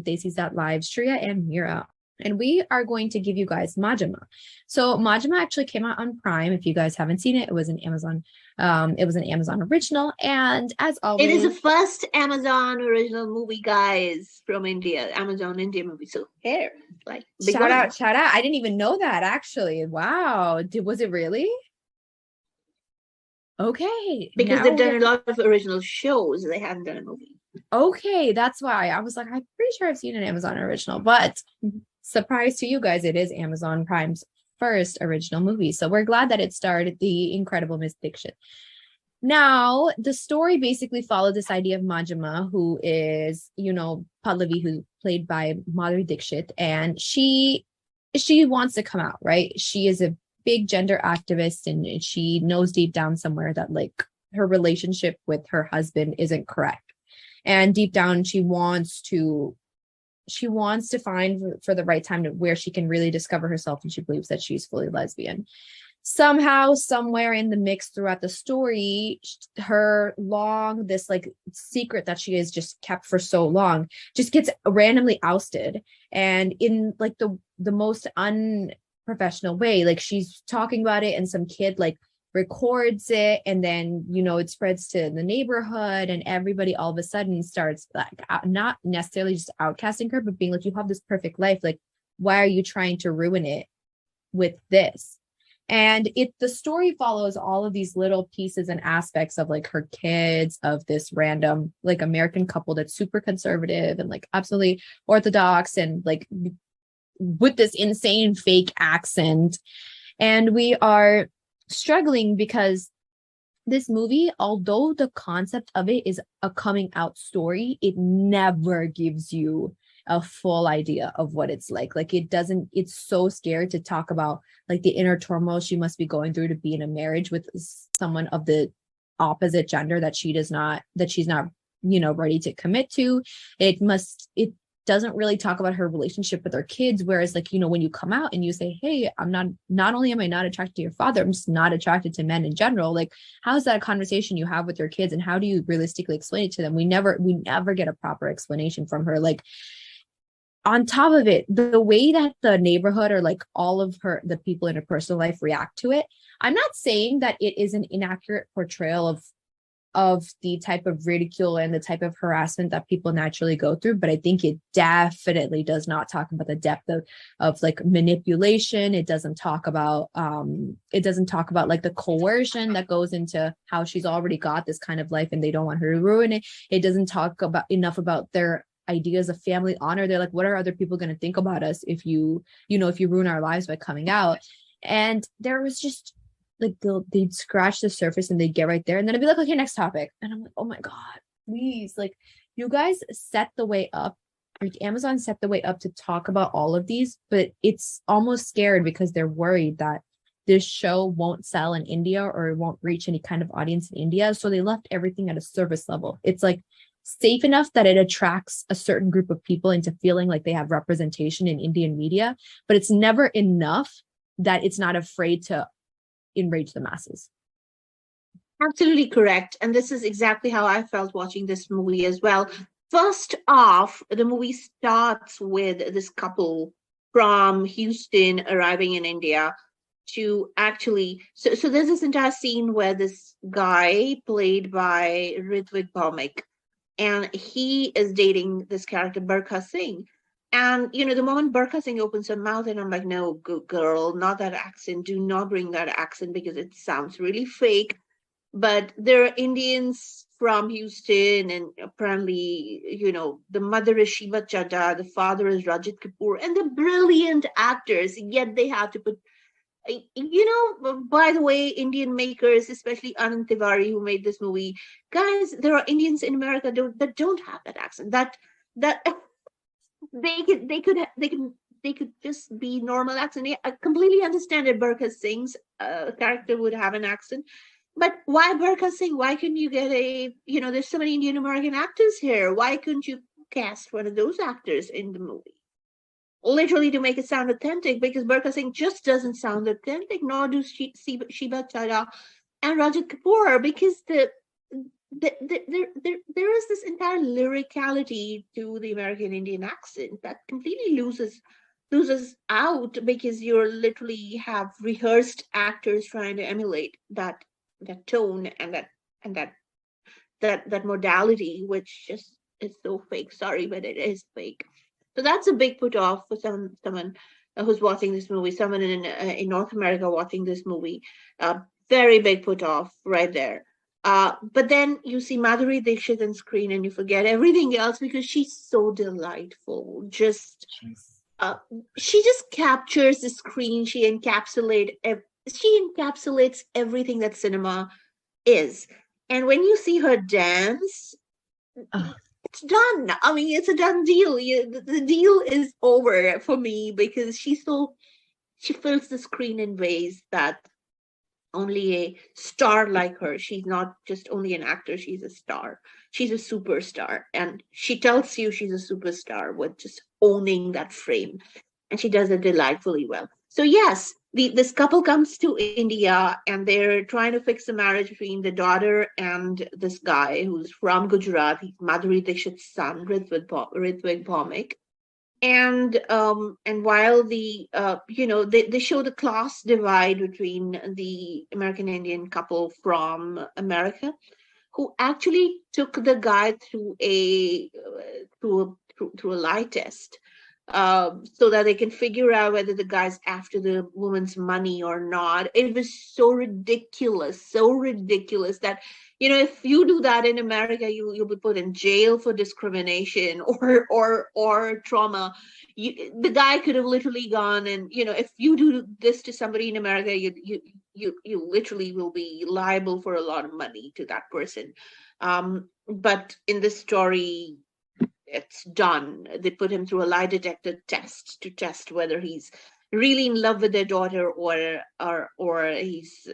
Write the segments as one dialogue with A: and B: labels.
A: Desi's That Lives, Shreya and Mira. And we are going to give you guys Maja Ma. So Maja Ma actually came out on Prime. If you guys haven't seen it, it was an Amazon original. And as always,
B: it is the first Amazon original movie, guys, from India. Amazon India movie. So here, like
A: shout out. I didn't even know that actually. Wow. Was it really? Okay.
B: Because they've done a lot of original shows. They haven't done a movie.
A: Okay, that's why I was like, I'm pretty sure I've seen an Amazon original, but surprise to you guys, it is Amazon Prime's first original movie. So we're glad that it starred the incredible Miss Dixit. Now, the story basically followed this idea of Maja Ma, who is, Pallavi, who's played by Madhuri Dixit, and she wants to come out, right? She is a big gender activist, and she knows deep down somewhere that like her relationship with her husband isn't correct. And deep down, she wants to find for the right time where she can really discover herself, and she believes that she's fully lesbian. Somehow, somewhere in the mix throughout the story, this like secret that she has just kept for so long just gets randomly ousted, and in like the most unprofessional way. Like she's talking about it, and some kid like records it, and then it spreads to the neighborhood, and everybody all of a sudden starts like not necessarily just outcasting her, but being like, you have this perfect life, like why are you trying to ruin it with this? And the story follows all of these little pieces and aspects of like her kids, of this random like American couple that's super conservative and like absolutely orthodox, and like with this insane fake accent. And we are struggling because this movie, although the concept of it is a coming out story, it never gives you a full idea of what it's like. Like it's so scared to talk about like the inner turmoil she must be going through to be in a marriage with someone of the opposite gender that she's not ready to commit to. It doesn't really talk about her relationship with her kids, whereas like when you come out and you say, hey, not only am I not attracted to your father, I'm just not attracted to men in general, like how is that a conversation you have with your kids, and how do you realistically explain it to them? We never get a proper explanation from her. Like on top of it, the way that the neighborhood or like all of the people in her personal life react to it, I'm not saying that it is an inaccurate portrayal of the type of ridicule and the type of harassment that people naturally go through, but I think it definitely does not talk about the depth of like manipulation. It doesn't talk about like the coercion that goes into how she's already got this kind of life and they don't want her to ruin it. It doesn't talk about enough about their ideas of family honor. They're like, what are other people going to think about us if you ruin our lives by coming out? And there was just like they'd scratch the surface and they'd get right there, and then I'd be like, okay, next topic. And I'm like, oh my God, please, like you guys set the way up, like Amazon set the way up to talk about all of these, but it's almost scared because they're worried that this show won't sell in India or it won't reach any kind of audience in India. So they left everything at a service level. It's like safe enough that it attracts a certain group of people into feeling like they have representation in Indian media, but it's never enough that it's not afraid to enrage the masses.
B: Absolutely correct. And this is exactly how I felt watching this movie as well. First off, the movie starts with this couple from Houston arriving in India to actually, so there's this entire scene where this guy played by Ritwik Bhaumik, and he is dating this character, Barkha Singh. And, the moment Barkha Singh opens her mouth, and I'm like, no, good girl, not that accent. Do not bring that accent because it sounds really fake. But there are Indians from Houston, and apparently, the mother is Sheeba Chadha, the father is Rajit Kapur, and they're brilliant actors. Yet they have to put, by the way, Indian makers, especially Anand Tiwari, who made this movie, guys, there are Indians in America that don't have that accent. That they could just be normal accent. I completely understand that Barkha Singh's character would have an accent, but why Barkha Singh? Why couldn't you get there's so many Indian American actors here. Why couldn't you cast one of those actors in the movie? Literally to make it sound authentic, because Barkha Singh just doesn't sound authentic, nor do Sheeba Chadha and Rajit Kapur, because there is this entire lyricality to the American Indian accent that completely loses out because you're literally have rehearsed actors trying to emulate that tone and that modality, which just is so fake. Sorry, but it is fake. So that's a big put off for someone who's watching this movie, someone in North America watching this movie. Very big put off right there. But then you see Madhuri Dixit on screen and you forget everything else because she's so delightful. She just captures the screen. She encapsulates everything that cinema is. And when you see her dance, it's done. I mean, it's a done deal. The deal is over for me because she fills the screen in ways that only a star like her. She's not just only an actor, she's a star. She's a superstar. And she tells you she's a superstar with just owning that frame. And she does it delightfully well. So yes, this couple comes to India and they're trying to fix the marriage between the daughter and this guy who's from Gujarat. He's Madhuri Dixit's son, Ritvik Bhaumik. And while they show the class divide between the American Indian couple from America, who actually took the guy through a lie test, so that they can figure out whether the guy's after the woman's money or not. It was so ridiculous that, if you do that in America, you'll be put in jail for discrimination or trauma. The guy could have literally gone and, if you do this to somebody in America, you literally will be liable for a lot of money to that person. But in this story, it's done. They put him through a lie detector test to test whether he's really in love with their daughter or he's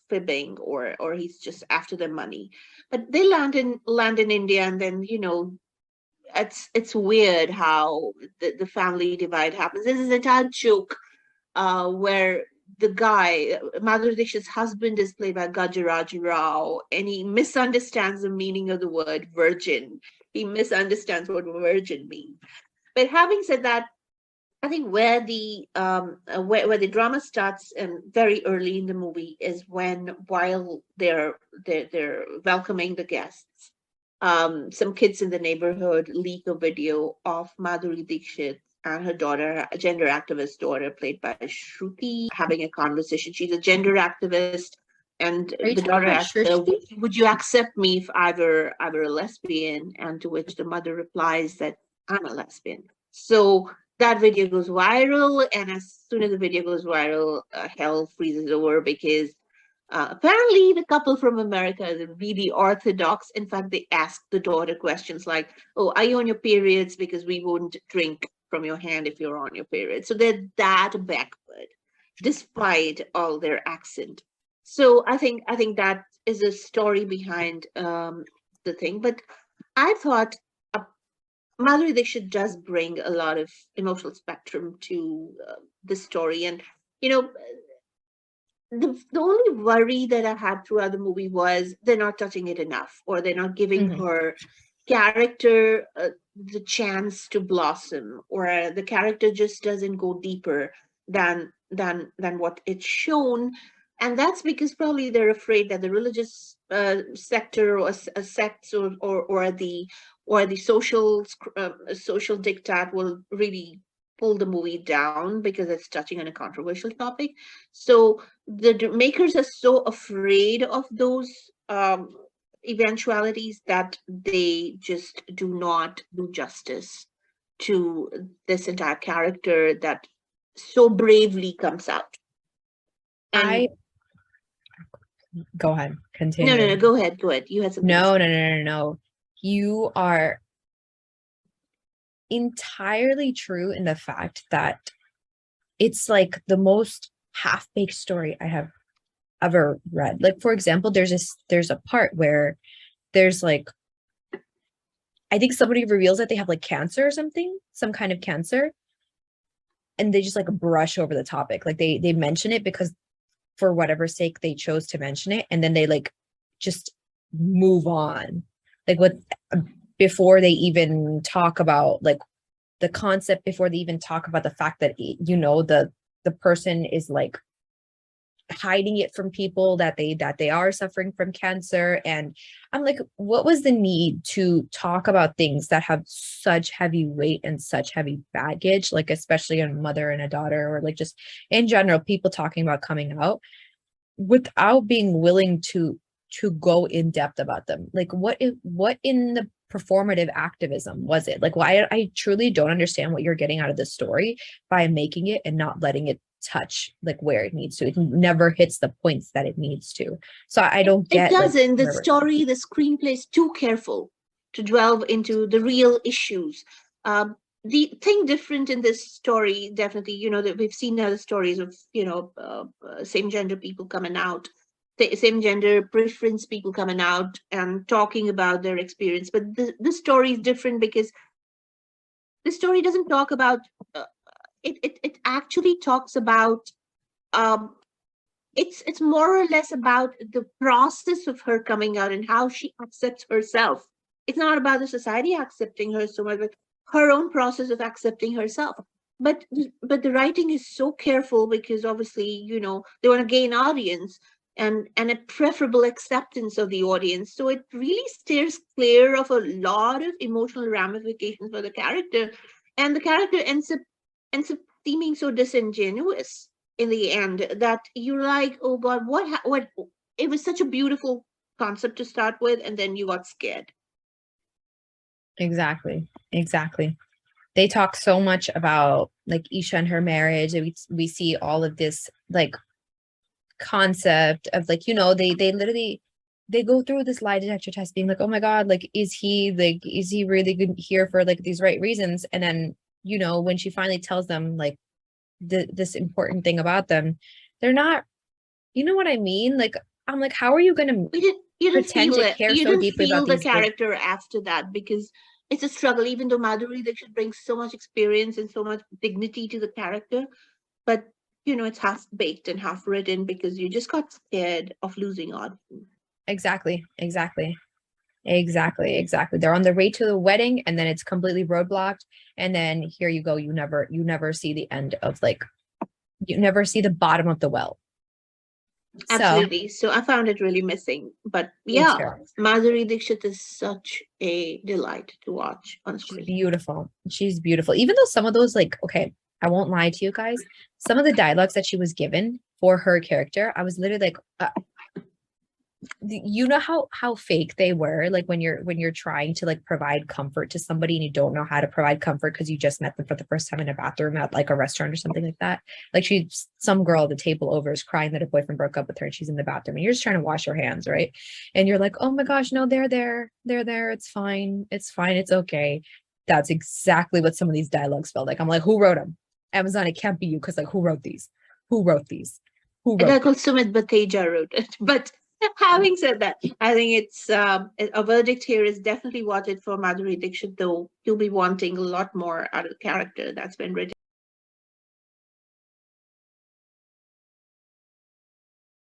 B: fibbing or he's just after their money. But they land in India, and then it's weird how the family divide happens. This is an entire joke where the guy, Madhuri Dixit's husband, is played by Gajaraj Rao, and he misunderstands the meaning of the word virgin. He misunderstands what virgin means. But having said that, I think where the drama starts very early in the movie is while they're welcoming the guests, some kids in the neighborhood leak a video of Madhuri Dixit and her daughter, a gender activist daughter played by Shruti, having a conversation. She's a gender activist, and the daughter asks her, "Would you accept me if I were a lesbian?" And to which the mother replies that I'm a lesbian. So that video goes viral, and as soon as the video goes viral, hell freezes over because apparently the couple from America is really orthodox. In fact, they ask the daughter questions like, "Oh, are you on your periods? Because we won't drink from your hand if you're on your period." So they're that backward, despite all their accent. So I think that is a story behind the thing. But I thought Madhuri Dixit does bring a lot of emotional spectrum to the story. And, the only worry that I had throughout the movie was they're not touching it enough, or they're not giving her character the chance to blossom, or the character just doesn't go deeper than what it's shown. And that's because probably they're afraid that the religious sector or sects or the social diktat will really pull the movie down because it's touching on a controversial topic. So the makers are so afraid of those eventualities that they just do not do justice to this entire character that so bravely comes out. And
A: go ahead, continue.
B: No, go ahead. You had something.
A: No. You are entirely true in the fact that it's like the most half-baked story I have ever read. Like, for example, there's a part where there's like, I think somebody reveals that they have like cancer or something, some kind of cancer, and they just like brush over the topic. Like they mention it because for whatever sake they chose to mention it, and then they like just move on. Like what before they even talk about like the concept, before they even talk about the fact that the person is like hiding it from people, that they are suffering from cancer. And I'm like, what was the need to talk about things that have such heavy weight and such heavy baggage, like especially a mother and a daughter, or like just in general people talking about coming out, without being willing to go in depth about them? Like what in the performative activism was it? Like, why? I truly don't understand what you're getting out of this story by making it and not letting it touch like where it needs to. It never hits the points that it needs to. So I don't get
B: It doesn't.
A: like,
B: The story, the screenplay is too careful to delve into the real issues. The thing different in this story, definitely, that we've seen other stories of, same gender people coming out, same gender preference people coming out and talking about their experience. But this story is different because the story doesn't talk about, it actually talks about, um, it's more or less about the process of her coming out and how she accepts herself. It's not about the society accepting her so much, but her own process of accepting herself. But the writing is so careful because obviously, they want to gain audience and a preferable acceptance of the audience. So it really steers clear of a lot of emotional ramifications for the character. And the character ends up seeming so disingenuous in the end that you're like, oh God, what? It was such a beautiful concept to start with, and then you got scared.
A: exactly. They talk so much about like Esha and her marriage, and we see all of this like concept of like, they literally they go through this lie detector test being like, oh my God, like is he really good here for like these right reasons? And then when she finally tells them like this important thing about them, they're not, you know what I mean? Like I'm like, how are you gonna
B: You didn't
A: pretend
B: feel
A: to
B: it.
A: care
B: You
A: so
B: didn't
A: deeply about
B: feel the
A: these like
B: character after that because it's a struggle. Even though Madhuri Dixit brings so much experience and so much dignity to the character, but it's half baked and half written because you just got scared of losing audience.
A: exactly. They're on the way to the wedding and then it's completely roadblocked. And then here you go. You never see the end of like, you never see the bottom of the well.
B: Absolutely. So I found it really missing. But yeah, Madhuri Dixit is such a delight to watch on screen.
A: She's beautiful. Even though some of those, like, okay, I won't lie to you guys, some of the dialogues that she was given for her character, I was literally like, you know how fake they were, like when you're trying to like provide comfort to somebody and you don't know how to provide comfort because you just met them for the first time in a bathroom at like a restaurant or something like that. Like some girl at the table over is crying that her boyfriend broke up with her and she's in the bathroom and you're just trying to wash your hands, right? And you're like, oh my gosh, no, they're there, it's fine, it's okay. That's exactly what some of these dialogues felt like. I'm like, who wrote them? Amazon, it can't be you, because like who wrote these? A
B: guy called Sumit Bateja wrote it. But having said that, I think it's a verdict here is definitely wanted for Madhuri Dixit, though you'll be wanting a lot more out of the character that's been written.